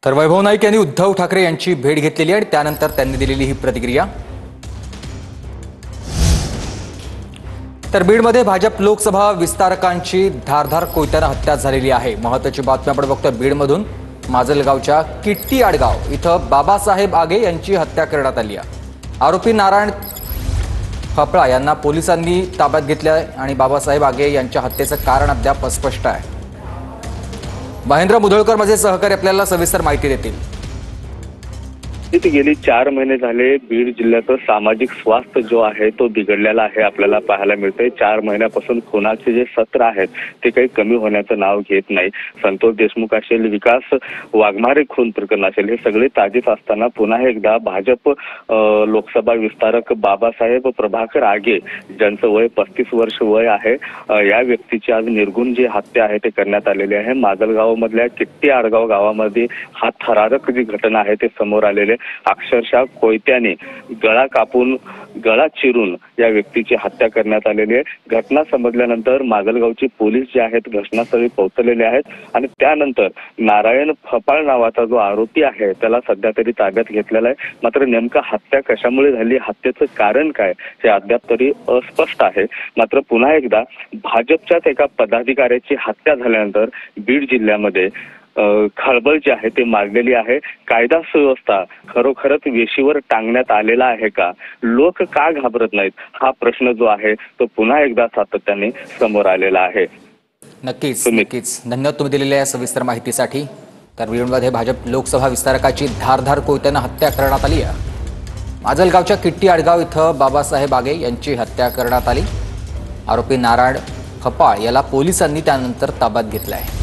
तर वैभव नाईक यांनी उद्धव ठाकरे यांची भेट घेतलेली आणि त्यानंतर त्यांनी दिलेली ही प्रतिक्रिया। तर बीडमध्ये भाजप लोकसभा विस्तारकांची धारदार कोयत्याने हत्या झालेली आहे। महत्त्वाची बातमी आपण बघतोय बीडमधून। माजलगावच्या किट्टी आडगाव इथं बाबासाहेब आगे यांची हत्या करण्यात आली आहे। आरोपी नारायण फपळा यांना पोलिसांनी ताब्यात घेतले आणि बाबासाहेब आगे यांच्या हत्येचं कारण अद्याप अस्पष्ट आहे। महेंद्र मुधोळकर माझे सहकारी आपल्याला सविस्तर माहिती देतील। गेली 4 महिने झाले बीड जिल्ह्याचं सामाजिक स्वास्थ्य जो आहे तो बिघडलेला आहे आपल्याला पाहायला मिळते। 4 महिन्यापासून खुनाचे जे सत्र आहेत ते काही कमी होण्याचं नाव घेत नाही। संतोष देशमुख असेल, विकास वाघमारे खून प्रकरण असेल, हे सगळे ताजेच असताना पुन्हा एकदा भाजप लोकसभा विस्तारक बाबासाहेब प्रभाकर आगे ज्यांचं वय 35 वर्ष वय आहे, या व्यक्तीची आज निर्गुण जी हत्या आहे ते करण्यात आलेली आहे। माजलगाव मधल्या किट्टी आडगाव गावामध्ये हा थरारक जी घटना आहे ते समोर आलेले। अक्षरशः कोयत्याने गळा कापून गळा चिरून या व्यक्तीची हत्या करण्यात आलेली आहे। घटना समजल्यानंतर माजलगावचे पोलीस जे आहेत घटनास्थळी पोहोचलेले आहेत आणि त्यानंतर नारायण फपाळ नावाचा जो आरोपी आहे त्याला सध्या तरी ताब्यात घेतलेला आहे। मात्र नेमका हत्या कशामुळे झाली, हत्येचं कारण काय हे अद्याप तरी अस्पष्ट आहे। मात्र पुन्हा एकदा भाजपच्याच एका पदाधिकाऱ्याची हत्या झाल्यानंतर बीड जिल्ह्यामध्ये खळबळ जी आहे ते माजलेली आहे। कायदा सुव्यवस्था खरोखरच वेशीवर टांगण्यात आलेला आहे का, लोक का घाबरत नाहीत, हा प्रश्न जो आहे तो पुन्हा एकदा सातत्याने समोर आलेला आहे। नक्कीच धन्यवाद तुम्ही दिलेल्या सविस्तर माहितीसाठी। तर बीडमध्ये भाजप लोकसभा विस्तारकाची धारदार कोयत्याने हत्या करण्यात आली आहे। माजलगावच्या किट्टी आडगाव इथं बाबासाहेब आगे यांची हत्या करण्यात आली। आरोपी नारायण फपाळ याला पोलिसांनी त्यानंतर ताब्यात घेतलं आहे।